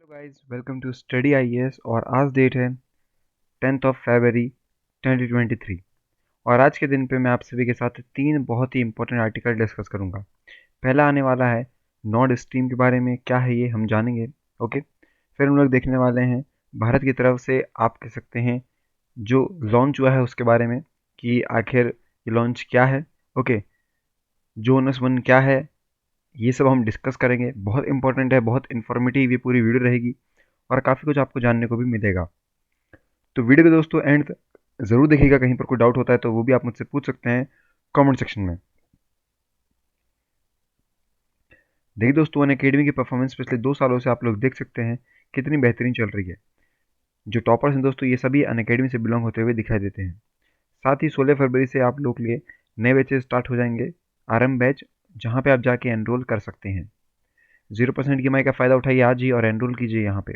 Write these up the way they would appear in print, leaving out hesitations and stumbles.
Guys, welcome to study IAS. और आज date है 10th ऑफ फरवरी 2023। और आज के दिन पे मैं आप सभी के साथ तीन बहुत ही इंपॉर्टेंट आर्टिकल डिस्कस करूंगा। पहला आने वाला है नॉर्ड स्ट्रीम के बारे में, क्या है ये हम जानेंगे। ओके, फिर हम लोग देखने वाले हैं भारत की तरफ से, आप कह सकते हैं, जो लॉन्च हुआ है उसके बारे में कि आखिर ये लॉन्च क्या है। ओके, जोनस 1 क्या है, ये सब हम डिस्कस करेंगे। बहुत इंपॉर्टेंट है, बहुत इन्फॉर्मेटिव ये पूरी वीडियो रहेगी और काफ़ी कुछ आपको जानने को भी मिलेगा। तो वीडियो को दोस्तों एंड तक ज़रूर देखिएगा। कहीं पर कोई डाउट होता है तो वो भी आप मुझसे पूछ सकते हैं कमेंट सेक्शन में। देखिए दोस्तों, अनअकैडमी की परफॉर्मेंस पिछले 2 सालों से आप लोग देख सकते हैं कितनी बेहतरीन चल रही है। जो टॉपर्स हैं दोस्तों, ये सभी अनअकैडमी से बिलोंग होते हुए दिखाई देते हैं। साथ ही 16 फरवरी से आप लोग के लिए नए बैचेज स्टार्ट हो जाएंगे, आरएम बैच, जहाँ पे आप जाके एनरोल कर सकते हैं। 0% EMI का फ़ायदा उठाइए आज ही और एनरोल कीजिए यहाँ पे।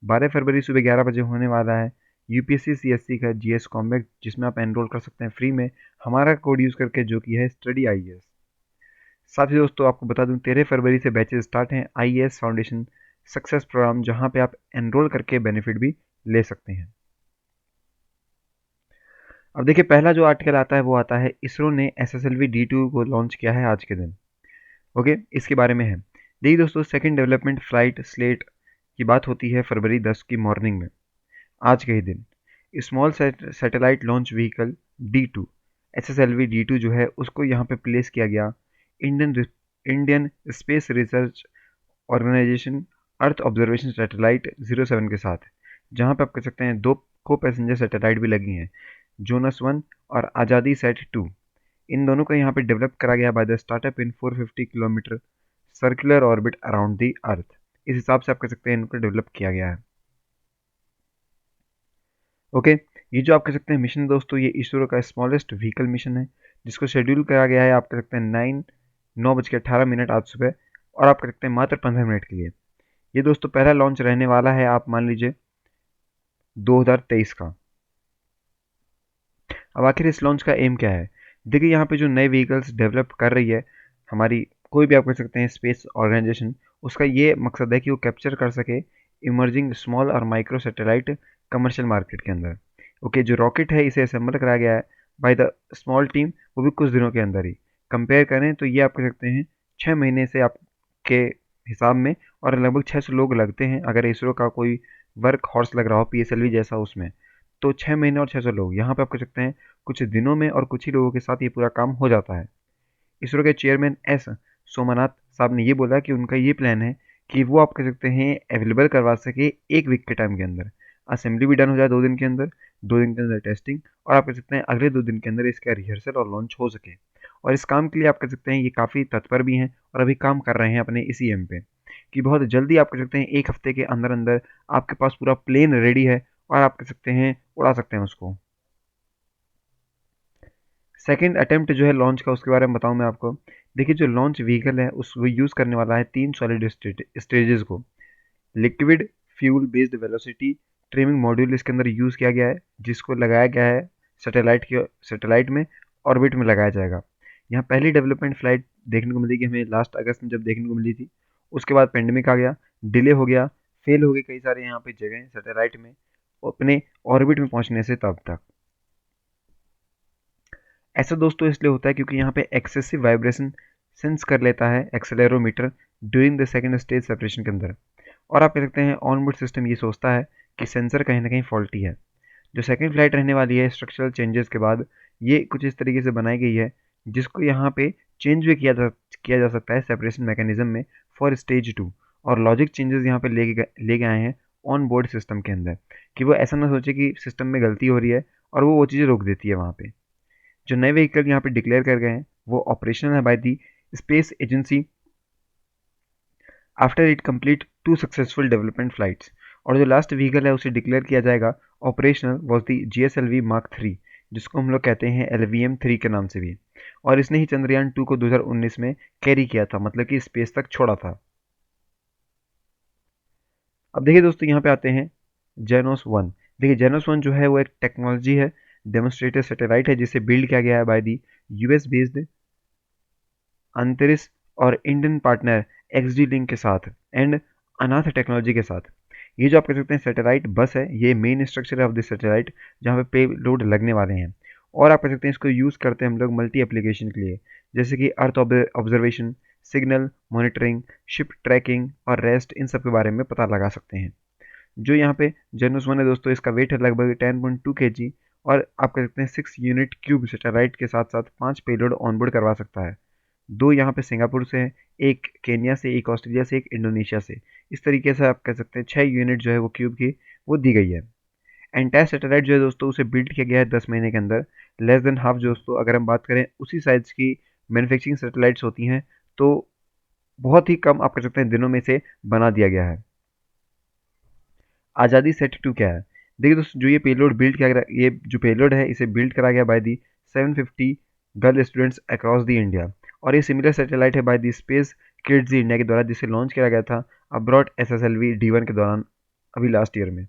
12 फरवरी सुबह 11 बजे होने वाला है यूपीएससी सीएससी का जीएस कॉम्बैट, जिसमें आप एनरोल कर सकते हैं फ्री में हमारा कोड यूज़ करके, जो कि है स्टडी आईएएस। साथ ही दोस्तों आपको बता दूं, 13 फरवरी से बैचेस स्टार्ट हैं आईएएस फाउंडेशन सक्सेस प्रोग्राम, जहां पे आप एनरोल करके बेनिफिट भी ले सकते हैं। अब देखिए, पहला जो आर्टिकल आता है वो आता है इसरो ने SSLV D2 को लॉन्च किया है आज के दिन। ओके, इसके बारे में है। देखिए दोस्तों, सेकंड डेवलपमेंट फ्लाइट स्लेट की बात होती है फरवरी 10 की मॉर्निंग में, आज के ही दिन। Small satellite launch vehicle D2 SSLV D2 जो है उसको यहाँ पे प्लेस किया गया Indian space research organisation earth observation satellite 07 के साथ, जहाँ पे आप कह सकते हैं दो को पैसेंजर सैटेलाइट भी लगी हैं, जोनस 1 और आज़ादी सेट 2। इन दोनों को यहाँ पे डेवलप करा गया by the startup in 450 kilometre circular orbit around the earth. इस हिसाब से आप कह सकते हैं इनको डेवलप किया गया है। ओके, ये जो आप कह सकते हैं मिशन है दोस्तों, ये इसरो का स्मॉलेस्ट व्हीकल मिशन है, जिसको शेड्यूल करा गया है, आप कह सकते हैं 9:18 आज सुबह, और आप कह सकते हैं मात्र 15 मिनट के लिए। ये दोस्तों पहला लॉन्च रहने वाला है, आप मान लीजिए 2023 का। अब आखिर इस लॉन्च का एम क्या है। देखिए, यहाँ पे जो नए व्हीकल्स डेवलप कर रही है हमारी कोई भी आप कह सकते हैं स्पेस ऑर्गेनाइजेशन, उसका ये मकसद है कि वो कैप्चर कर सके इमर्जिंग स्मॉल और माइक्रो सैटेलाइट कमर्शियल मार्केट के अंदर। ओके, जो रॉकेट है इसे असेंबल कराया गया है बाय द स्मॉल टीम, वो भी कुछ दिनों के अंदर ही। कंपेयर करें तो ये आप कह सकते हैं 6 महीने से आपके हिसाब में, और लगभग 600 लोग लगते हैं अगर इसरो का कोई वर्क हॉर्स लग रहा हो PSLV जैसा उसमें। तो 6 महीने और 600 लोग, यहाँ पे आप कह सकते हैं कुछ दिनों में और कुछ ही लोगों के साथ ये पूरा काम हो जाता है। इसरो के चेयरमैन एस सोमनाथ साहब ने ये बोला कि उनका ये प्लान है कि वो आप कह सकते हैं अवेलेबल करवा सके 1 वीक के टाइम के अंदर। असेंबली भी डन हो जाए 2 दिन के अंदर, 2 दिन के अंदर टेस्टिंग, और आप कह सकते हैं अगले 2 दिन के अंदर इसका रिहर्सल और लॉन्च हो सके। और इस काम के लिए आप कह सकते हैं ये काफ़ी तत्पर भी हैं और अभी काम कर रहे हैं अपने इसी एम पे, कि बहुत जल्दी आप कह सकते हैं 1 हफ्ते के अंदर अंदर आपके पास पूरा प्लेन रेडी है और आप कह सकते हैं उड़ा सकते हैं उसको। सेकंड अटेम्प्ट जो है लॉन्च का, उसके बारे में बताऊं मैं आपको। देखिए, जो लॉन्च व्हीकल है उस वो यूज़ करने वाला है 3 सॉलिड स्टेजेस को। Liquid fuel based velocity trimming module इसके अंदर यूज़ किया गया है, जिसको लगाया गया है सैटेलाइट में, ऑर्बिट में लगाया जाएगा। यहाँ पहली डेवलपमेंट फ्लाइट देखने को मिली कि हमें लास्ट अगस्त में जब देखने को मिली थी। उसके बाद पेंडेमिक आ गया, डिले हो गया, फेल हो गए कई सारे यहाँ पे जगह सैटेलाइट में अपने ऑर्बिट में पहुँचने से तब तक। ऐसा दोस्तों इसलिए होता है क्योंकि यहाँ पे एक्सेसिव वाइब्रेशन सेंस कर लेता है accelerometer during the second stage separation के अंदर, और आप कह सकते हैं ऑनबोर्ड सिस्टम ये सोचता है कि सेंसर कहीं ना कहीं फॉल्टी है। जो सेकंड फ्लाइट रहने वाली है स्ट्रक्चरल चेंजेस के बाद, ये कुछ इस तरीके से बनाई गई है जिसको यहाँ पे चेंज भी किया जा सकता है सेपरेशन मैकेनिज्म में फॉर स्टेज 2। और लॉजिक चेंजेस यहाँ पे ले गए आए हैं ऑन बोर्ड सिस्टम के अंदर, कि वो ऐसा ना सोचे कि सिस्टम में गलती हो रही है और वो चीज़ें रोक देती है वहाँ पे। जो नए व्हीकल यहाँ पे डिक्लेयर कर गए हैं वो ऑपरेशनल है by the space agency after it complete 2 successful development flights. और जो लास्ट व्हीकल है उसे डिक्लेयर किया जाएगा operational was the GSLV Mark 3, जिसको हम लोग कहते हैं LVM-3 के नाम से भी। और इसने ही चंद्रयान 2 को 2019 में कैरी किया था, मतलब कि स्पेस तक छोड़ा था। अब देखिए दोस्तों, यहाँ पे आते हैं जेनोस 1। देखिए, जेनोस 1 जो है वो एक टेक्नोलॉजी है, डेमोन्स्ट्रेटर सैटेलाइट है, जिसे बिल्ड किया गया है बाय दी US बेस्ड अंतरिक्ष और इंडियन पार्टनर XD लिंक के साथ, एंड अनाथ टेक्नोलॉजी के साथ। ये जो आप कह सकते हैं सैटेलाइट बस है, ये मेन स्ट्रक्चर है ऑफ दिस सैटेलाइट, जहाँ पे लोड लगने वाले हैं। और आप कह सकते हैं इसको यूज़ करते हैं हम लोग मल्टी एप्लीकेशन के लिए, जैसे कि earth observation, signal monitoring, ship tracking और रेस्ट, इन सब के बारे में पता लगा सकते हैं। जो यहाँ पे जेनोस 1 है दोस्तों, इसका वेट है लगभग 10.2 kg, और आप कह सकते हैं 6 यूनिट क्यूब सैटेलाइट के साथ साथ 5 पेलोड ऑनबोर्ड करवा सकता है। 2 यहाँ पे सिंगापुर से हैं, 1 केन्या से, 1 ऑस्ट्रेलिया से, 1 इंडोनेशिया से। इस तरीके से आप कह सकते हैं 6 यूनिट जो है वो क्यूब की वो दी गई है। एंटायर सैटेलाइट जो है दोस्तों उसे बिल्ड किया गया है 10 महीने के अंदर। लेस देन हाफ दोस्तों अगर हम बात करें उसी साइज की मैन्युफैक्चरिंग सैटेलाइट्स होती हैं, तो बहुत ही कम आप कह सकते हैं दिनों में से बना दिया गया है। आज़ादी सेट 2 क्या है? देखिए दोस्तों, जो ये पेलोड बिल्ड किया गया, ये जो पेलोड है इसे बिल्ड करा गया by the 750 girl students across the India, और ये सिमिलर सैटेलाइट है by the space kids India के द्वारा, जिसे लॉन्च किया गया था अब्रॉड SSLV D1 के दौरान अभी लास्ट ईयर में।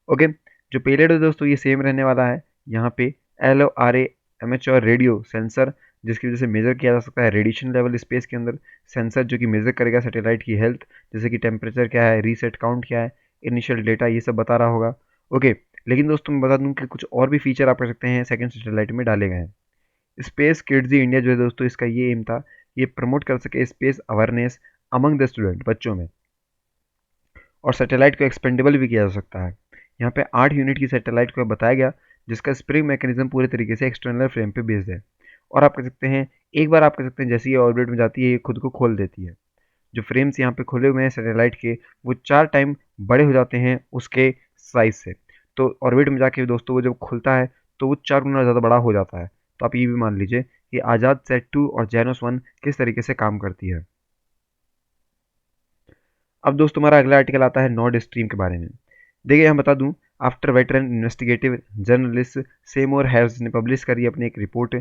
ओके, जो पेलोड है दोस्तों ये सेम रहने वाला है। यहाँ पे LORA एमेच्योर रेडियो सेंसर, जिसकी वजह से मेजर किया जा सकता है रेडिएशन लेवल स्पेस के अंदर। सेंसर जो कि मेजर करेगा सैटेलाइट की हेल्थ, जैसे कि टेम्परेचर क्या है, रीसेट काउंट क्या है, इनिशियल डेटा, ये सब बता रहा होगा। ओके, लेकिन दोस्तों मैं बता दूं कि कुछ और भी फीचर आप कर सकते हैं सेकंड सैटेलाइट में डाले गए हैं। स्पेस किड्स इंडिया जो है दोस्तों, इसका ये एम था, ये प्रमोट कर सके space awareness among the student, बच्चों में। और सैटेलाइट को एक्सपेंडेबल भी किया जा सकता है। यहाँ पे 8 यूनिट की सैटेलाइट को बताया गया, जिसका स्प्रिंग मैकेनिज्म पूरे तरीके से एक्सटर्नल फ्रेम पे बेस्ड है। और आप कह सकते हैं एक बार आप कह सकते हैं जैसे ये ऑर्बिट में जाती है ये खुद को खोल देती है। जो फ्रेम्स यहाँ पे खुले हुए हैं सैटेलाइट के, वो 4 टाइम बड़े हो जाते हैं उसके साइज से। तो ऑर्बिट में जाके दोस्तों वो जब खुलता है तो वो 4 गुना ज़्यादा बड़ा हो जाता है। तो आप ये भी मान लीजिए कि आज़ाद सेट 2 और जेनोस 1 किस तरीके से काम करती है। अब दोस्तों हमारा अगला आर्टिकल आता है नॉर्ड स्ट्रीम के बारे में। देखिए यहाँ बता दूं, after veteran investigative journalist Seymour Hersh ने पब्लिश करी अपनी एक report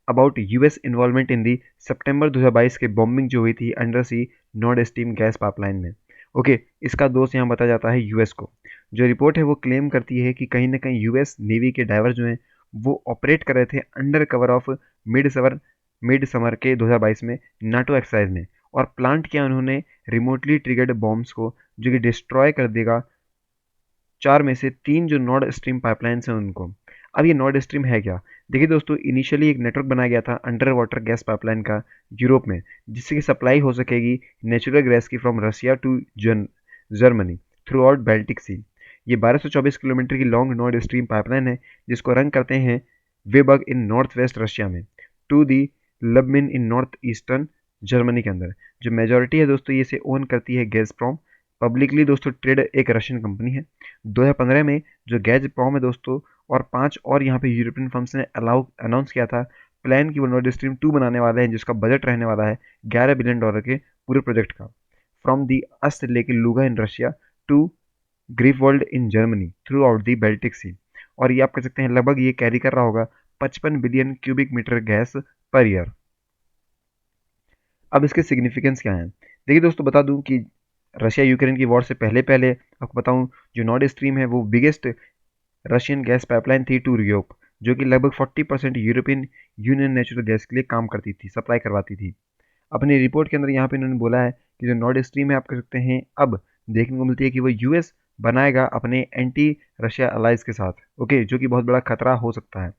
about US involvement in the September 2022 के बॉम्बिंग जो हुई थी under sea Nord Stream gas pipeline में। ओके, इसका दोष यहाँ बताया जाता है यूएस को। जो रिपोर्ट है वो क्लेम करती है कि कहीं ना कहीं यूएस नेवी के डाइवर जो हैं वो ऑपरेट कर रहे थे under cover of mid summer के 2022 में नाटो एक्सरसाइज में, और प्लांट किया उन्होंने रिमोटली ट्रिगर्ड बॉम्ब्स को, जो कि डिस्ट्रॉय कर देगा 4 में से 3 जो नॉर्ड स्ट्रीम पाइपलाइंस हैं उनको। अब ये नॉर्ड स्ट्रीम है क्या? देखिए दोस्तों, इनिशियली एक नेटवर्क बनाया गया था अंडर वाटर गैस पाइपलाइन का यूरोप में, जिससे कि सप्लाई हो सकेगी नेचुरल गैस की from Russia to Germany throughout Baltic Sea. ये 1224 किलोमीटर की लॉन्ग नॉर्ड स्ट्रीम पाइपलाइन है, जिसको रन करते हैं Vyborg in north west Russia में to the Lubmin in north eastern Germany के अंदर। जो मेजोरिटी है दोस्तों ये इसे ओन करती है गैज़प्रोम, पब्लिकली दोस्तों ट्रेड एक रशियन कंपनी है। 2015 में जो गैज़प्रोम है दोस्तों और 5 और यहाँ पे यूरोपियन फर्म्स ने अनाउंस किया था प्लान की वो नॉर्ड स्ट्रीम 2 बनाने वाले हैं, जिसका बजट रहने वाला है $11 बिलियन के पूरे प्रोजेक्ट का, from the Ust Luga in Russia to Greifswald in Germany throughout the Baltic Sea. और ये आप कह सकते हैं लगभग ये कैरी कर रहा होगा 55 billion cubic metre gas per year. अब इसके सिग्निफिकेंस क्या हैं? देखिए दोस्तों, बता दूं कि रशिया यूक्रेन की वॉर से पहले पहले आपको बताऊं, जो नॉर्ड स्ट्रीम है वो बिगेस्ट रशियन गैस पाइपलाइन थी टू यूरोप, जो कि लगभग 40% यूरोपियन यूनियन नेचुरल गैस के लिए काम करती थी, सप्लाई करवाती थी। अपनी रिपोर्ट के अंदर यहाँ पे इन्होंने बोला है कि जो नॉर्ड स्ट्रीम है आप कह सकते हैं अब देखने को मिलती है कि वो यूएस बनाएगा अपने एंटी रशिया अलाइज के साथ। ओके, जो कि बहुत बड़ा खतरा हो सकता है।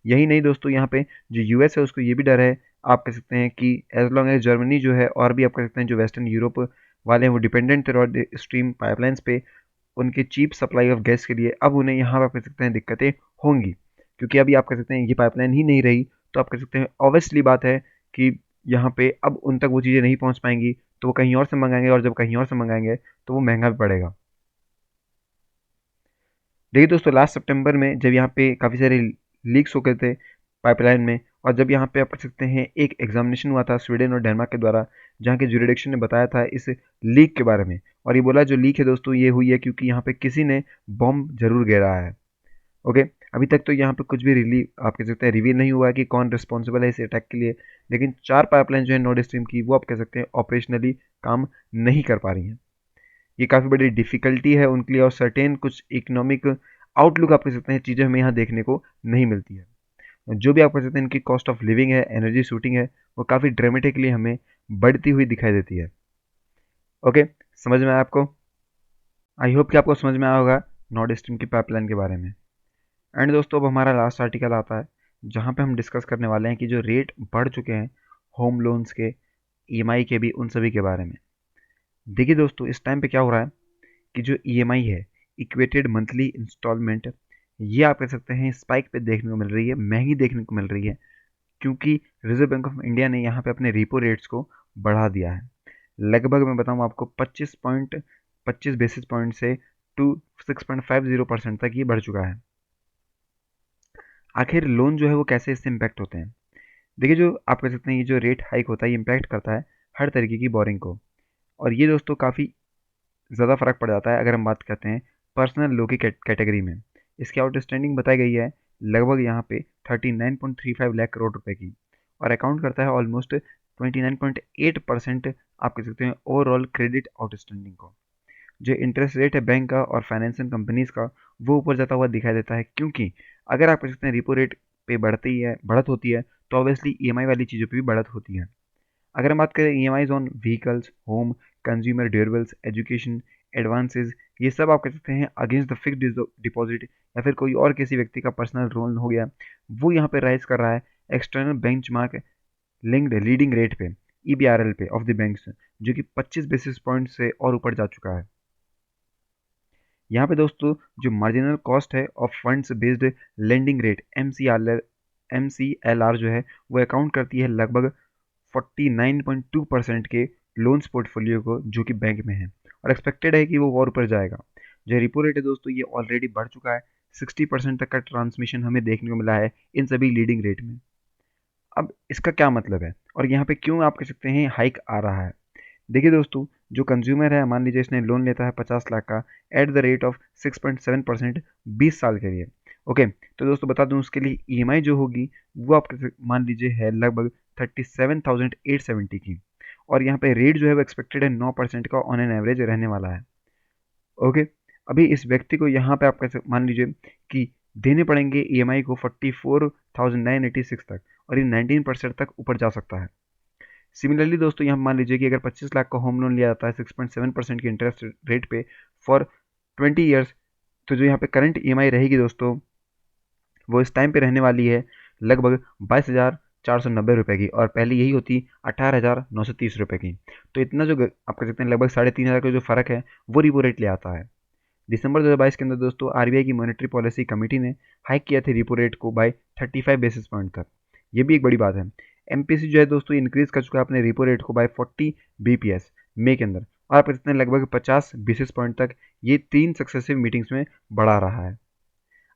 यही नहीं दोस्तों, यहाँ पे जो यूएस है उसको ये भी डर है, आप कह सकते हैं कि एज लॉन्ग एज जर्मनी जो है और भी आप कह सकते हैं जो वेस्टर्न यूरोप वाले हैं वो डिपेंडेंट थे नॉर्थ स्ट्रीम पाइपलाइंस पे, उनके चीप सप्लाई ऑफ गैस के लिए अब उन्हें यहाँ पर आप कह सकते हैं दिक्कतें होंगी, क्योंकि अभी आप कह सकते हैं ये पाइपलाइन ही नहीं रही, तो आप कह सकते हैं ऑब्वियसली बात है कि यहाँ पे अब उन तक वो चीज़ें नहीं पहुँच पाएंगी, तो वो कहीं और से मंगाएंगे, और जब कहीं और से मंगाएंगे तो वो महंगा भी पड़ेगा। देखिए दोस्तों, लास्ट सितंबर में जब यहाँ पे काफ़ी सारे लीक्स हो गए थे पाइपलाइन में, और जब यहाँ पे आप कह सकते हैं एक एग्जामिनेशन हुआ था स्वीडन और डेनमार्क के द्वारा, जहाँ के ज्यूरिडिक्शन ने बताया था इस लीक के बारे में, और ये बोला जो लीक है दोस्तों ये हुई है क्योंकि यहाँ पे किसी ने बॉम्ब जरूर गिरा है। ओके, अभी तक तो यहाँ पे कुछ भी आप कह सकते हैं रिवील नहीं हुआ है कि कौन रिस्पॉन्सिबल है इस अटैक के लिए, लेकिन 4 पाइपलाइन जो है नॉर्ड स्ट्रीम की वो आप कह सकते हैं ऑपरेशनली काम नहीं कर पा रही हैं। ये काफ़ी बड़ी डिफ़िकल्टी है उनके लिए, और सर्टेन कुछ इकोनॉमिक आउटलुक आप कह सकते हैं चीज़ें हमें यहाँ देखने को नहीं मिलती है। जो भी आप कह सकते हैं इनकी कॉस्ट ऑफ लिविंग है, एनर्जी शूटिंग है, वो काफ़ी ड्रामेटिकली हमें बढ़ती हुई दिखाई देती है। ओके, समझ में आया आपको? आई होप कि आपको समझ में आया होगा नॉर्ड स्ट्रीम की पाइपलाइन के बारे में। एंड दोस्तों, अब हमारा लास्ट आर्टिकल आता है जहाँ पे हम डिस्कस करने वाले हैं कि जो रेट बढ़ चुके हैं होम लोन्स के, ईएमआई के भी, उन सभी के बारे में। देखिए दोस्तों, इस टाइम पे क्या हो रहा है कि जो ईएमआई है, इक्वेटेड मंथली इंस्टॉलमेंट, ये आप कह सकते हैं स्पाइक पे देखने को मिल रही है, महंगी देखने को मिल रही है, क्योंकि रिजर्व बैंक ऑफ इंडिया ने यहाँ पे अपने रिपो रेट्स को बढ़ा दिया है। लगभग मैं बताऊँ आपको 25 बेसिस पॉइंट से टू 6.50% तक ये बढ़ चुका है। आखिर लोन जो है वो कैसे इससे इम्पैक्ट होते हैं? देखिए, जो आप कह सकते हैं ये जो रेट हाइक होता है ये इम्पैक्ट करता है हर तरीके की बोरिंग को, और ये दोस्तों काफ़ी ज़्यादा फर्क पड़ जाता है अगर हम बात करते हैं पर्सनल लो की कैटेगरी में। इसकी आउटस्टैंडिंग बताई गई है लगभग यहाँ पे 39.35 लाख करोड़ रुपए की, और अकाउंट करता है ऑलमोस्ट 29.8% आप कह सकते हैं ओवरऑल क्रेडिट आउटस्टैंडिंग को। जो इंटरेस्ट रेट है बैंक का और फाइनेंशियल कंपनीज का, वो ऊपर जाता हुआ दिखाई देता है, क्योंकि अगर आप कह सकते हैं रिपो रेट पे बढ़त होती है तो ऑब्वियसली ईएमआई वाली चीज़ों पे भी बढ़त होती है। अगर हम बात करें EMIs on vehicles, home, consumer durables, education, advances, ये सब आप कह सकते हैं अगेंस्ट द फिक्स्ड डिपॉजिट या फिर कोई और किसी व्यक्ति का पर्सनल लोन हो गया, वो यहाँ पे राइज कर रहा है external benchmark linked leading rate पे, ईबीआरएल पे ऑफ द बैंक्स, जो कि 25 बेसिस पॉइंट से और ऊपर जा चुका है। यहाँ पे दोस्तों जो मार्जिनल कॉस्ट है of funds based lending rate, MCLR जो है, वो अकाउंट करती है लगभग 49.2% के लोन्स पोर्टफोलियो को, जो कि बैंक में है, और एक्सपेक्टेड है कि वो और ऊपर जाएगा। जो रिपो रेट है दोस्तों, ये ऑलरेडी बढ़ चुका है, 60% तक का ट्रांसमिशन हमें देखने को मिला है इन सभी लीडिंग रेट में। अब इसका क्या मतलब है और यहाँ पे क्यों आप कह सकते हैं हाइक आ रहा है? देखिए दोस्तों, जो कंज्यूमर है, मान लीजिए इसने लोन लेता है 50 लाख का एट द रेट ऑफ 6.7% 20 साल के लिए। ओके, तो दोस्तों बता दूं उसके लिए ईएमआई जो होगी वो आप मान लीजिए है लगभग 37,870 की, और यहाँ पे रेट जो है वो एक्सपेक्टेड है 9% का ऑन एन एवरेज रहने वाला है। ओके, अभी इस व्यक्ति को यहाँ पे आप कैसे मान लीजिए कि देने पड़ेंगे ईएमआई को 44,986 तक, और ये 19% तक ऊपर जा सकता है। सिमिलरली दोस्तों, यहाँ मान लीजिए कि अगर 25 लाख का होम लोन लिया जाता है 6.7% की इंटरेस्ट रेट पे फॉर 20 ईयर्स, तो जो यहाँ पे करंट ईएमआई रहेगी दोस्तों, वो इस टाइम पे रहने वाली है लगभग 22,490 की, और पहले यही होती 18,930 की। तो इतना जो आप कह सकते हैं लगभग 3,500 का जो फर्क है वो रिपो रेट ले आता है। दिसंबर 2022 के अंदर दोस्तों आरबीआई की मॉनेटरी पॉलिसी कमेटी ने हाइक किया था रिपो रेट को बाय 35 बेसिस पॉइंट तक। ये भी एक बड़ी बात है। एमपीसी जो है दोस्तों इंक्रीज कर चुका है अपने रिपो रेट को बाय 40 बीपीएस मई के अंदर, और आप कहते हैं लगभग 50 बेसिस पॉइंट तक ये 3 सक्सेसिव मीटिंग्स में बढ़ा रहा है।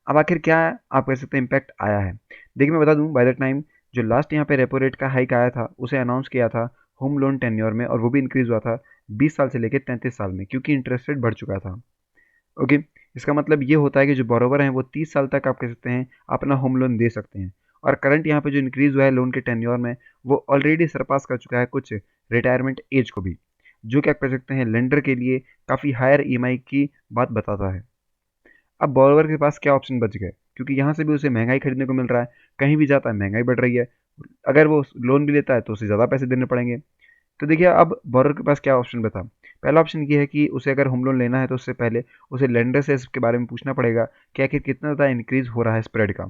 अब आखिर क्या आप कह सकते हैं इम्पैक्ट आया है? देखिए, मैं बता दूं बाय द टाइम जो लास्ट यहाँ पे रेपो रेट का हाइक आया था उसे अनाउंस किया था होम लोन टेन्योर में, और वो भी इंक्रीज हुआ था 20 साल से लेकर 33 साल में, क्योंकि इंटरेस्ट रेट बढ़ चुका था। ओके, इसका मतलब ये होता है कि जो बोरोवर हैं वो 30 साल तक आप कह सकते हैं अपना होम लोन दे सकते हैं, और करंट यहाँ पे जो इंक्रीज हुआ है लोन के टेन्योर में, वो ऑलरेडी सरपास कर चुका है कुछ रिटायरमेंट एज को भी, जो कि आप कह सकते हैं लेंडर के लिए काफ़ी हायर ईएमआई की बात बताता है। अब बोरोवर के पास क्या ऑप्शन बच गए, क्योंकि यहाँ से भी उसे महंगाई खरीदने को मिल रहा है, कहीं भी जाता है महंगाई बढ़ रही है, अगर वो लोन भी लेता है तो उसे ज़्यादा पैसे देने पड़ेंगे। तो देखिए, अब बोरोवर के पास क्या ऑप्शन बता। पहला ऑप्शन ये है कि उसे अगर होम लोन लेना है तो उससे पहले उसे लेंडर से इसके बारे में पूछना पड़ेगा कि आखिर कितना ज़्यादा इंक्रीज हो रहा है स्प्रेड का।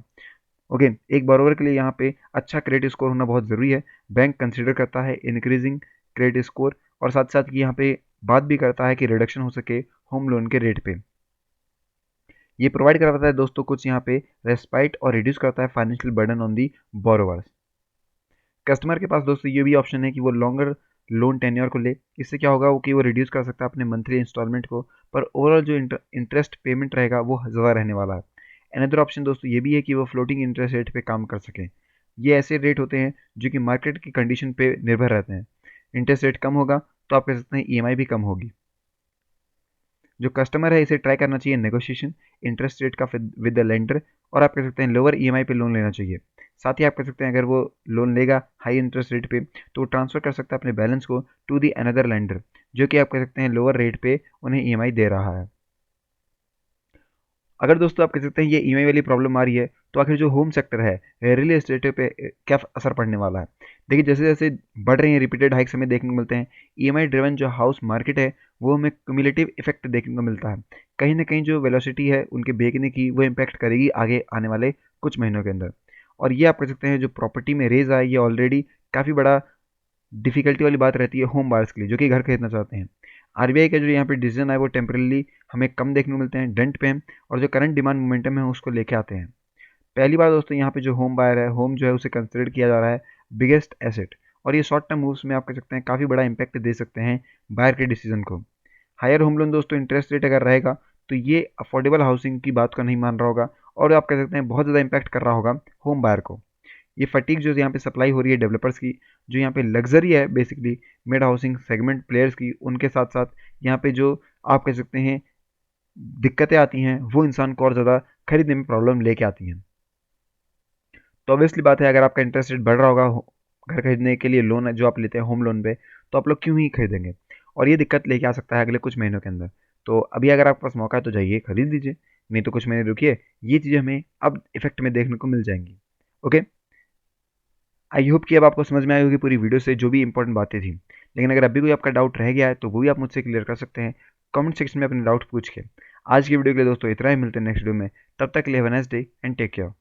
ओके, एक बोरोवर के लिए यहाँ पे अच्छा क्रेडिट स्कोर होना बहुत ज़रूरी है। बैंक कंसिडर करता है इंक्रीजिंग क्रेडिट स्कोर, और साथ साथ यहाँ पे बात भी करता है कि रिडक्शन हो सके होम लोन के रेट पे। ये प्रोवाइड करवाता है दोस्तों कुछ यहाँ पे रेस्पाइट, और रिड्यूस करता है financial burden on the borrowers. Customer के पास दोस्तों ये भी ऑप्शन है कि वो लॉन्गर लोन टेन्योर को ले। इससे क्या होगा वो कि वो रिड्यूस कर सकता है अपने मंथली इंस्टॉलमेंट को, पर ओवरऑल जो इंटरेस्ट पेमेंट रहेगा वो ज़्यादा रहने वाला है। अनदर ऑप्शन दोस्तों ये भी है कि वो फ्लोटिंग इंटरेस्ट रेट पे काम कर सकें। ये ऐसे रेट होते हैं जो कि मार्केट की कंडीशन पे निर्भर रहते हैं। इंटरेस्ट रेट कम होगा तो आप कह सकते हैं ईएमआई भी कम होगी। जो कस्टमर है इसे ट्राई करना चाहिए नेगोशिएशन इंटरेस्ट रेट का विद द लेंडर, और आप कह सकते हैं लोअर ईएमआई पे लोन लेना चाहिए। साथ ही आप कह सकते हैं अगर वो लोन लेगा हाई इंटरेस्ट रेट पे तो ट्रांसफर कर सकता है अपने बैलेंस को टू दी अनदर लेंडर, जो कि आप कह सकते हैं लोअर रेट पे उन्हें ईएमआई दे रहा है। अगर दोस्तों आप कह सकते हैं ये ईएमआई वाली प्रॉब्लम आ रही है तो आखिर जो होम सेक्टर है, रियल एस्टेट पे क्या असर पड़ने वाला है? देखिए, जैसे जैसे बढ़ रही हैं रिपीटेड हाइक्स हमें देखने को मिलते हैं, ईएमआई ड्रिवन जो हाउस मार्केट है वो हमें क्यूमुलेटिव इफेक्ट देखने को मिलता है। कहीं ना कहीं जो वेलोसिटी है उनके बेचने की वो इम्पैक्ट करेगी आगे आने वाले कुछ महीनों के अंदर। और ये आप कह सकते हैं जो प्रॉपर्टी में रेज आया ये ऑलरेडी काफ़ी बड़ा डिफिकल्टी वाली बात रहती है होम बायर्स के लिए जो कि घर खरीदना चाहते हैं। आरबीआई का जो यहाँ पे डिसीजन है वो टेम्परेली हमें कम देखने को मिलते हैं डेंट पे, और जो करंट डिमांड मोमेंटम है उसको लेके आते हैं। पहली बार दोस्तों यहाँ पे जो होम बायर है, होम जो है उसे कंसिडर किया जा रहा है बिगेस्ट एसेट, और ये शॉर्ट टर्म मूव्स में आप कह सकते हैं काफ़ी बड़ा इंपैक्ट दे सकते हैं बायर के डिसीजन को। हायर होम लोन दोस्तों इंटरेस्ट रेट अगर रहेगा तो ये अफोर्डेबल हाउसिंग की बात का नहीं मान रहा होगा, और आप कह सकते हैं बहुत ज़्यादा इंपैक्ट कर रहा होगा होम बायर को। ये फटीक जो यहाँ पे सप्लाई हो रही है डेवलपर्स की, जो यहाँ पे लग्जरी है basically mid housing segment players की, उनके साथ साथ यहाँ पे जो आप कह सकते हैं दिक्कतें आती हैं वो इंसान को और ज़्यादा खरीदने में प्रॉब्लम लेके आती हैं। तो ऑब्वियसली बात है अगर आपका इंटरेस्ट रेट बढ़ रहा होगा घर खरीदने के लिए लोन जो आप लेते हैं होम लोन पे, तो आप लोग क्यों ही खरीदेंगे, और ये दिक्कत लेके आ सकता है अगले कुछ महीनों के अंदर। तो अभी अगर आपके पास मौका है तो जाइए खरीद लीजिए, नहीं तो कुछ महीने रुकिए, ये चीज़ें हमें अब इफेक्ट में देखने को मिल जाएंगी। ओके, आई होप कि अब आपको समझ में आई होगी पूरी वीडियो से जो भी इंपॉर्टेंट बातें थी। लेकिन अगर अभी कोई आपका डाउट रह गया है तो वो भी आप मुझसे क्लियर कर सकते हैं कमेंट सेक्शन में अपने डाउट पूछ के। आज की वीडियो के लिए दोस्तों इतना ही, मिलते हैं नेक्स्ट वीडियो में, तब तक के लिए have a nice day and take care.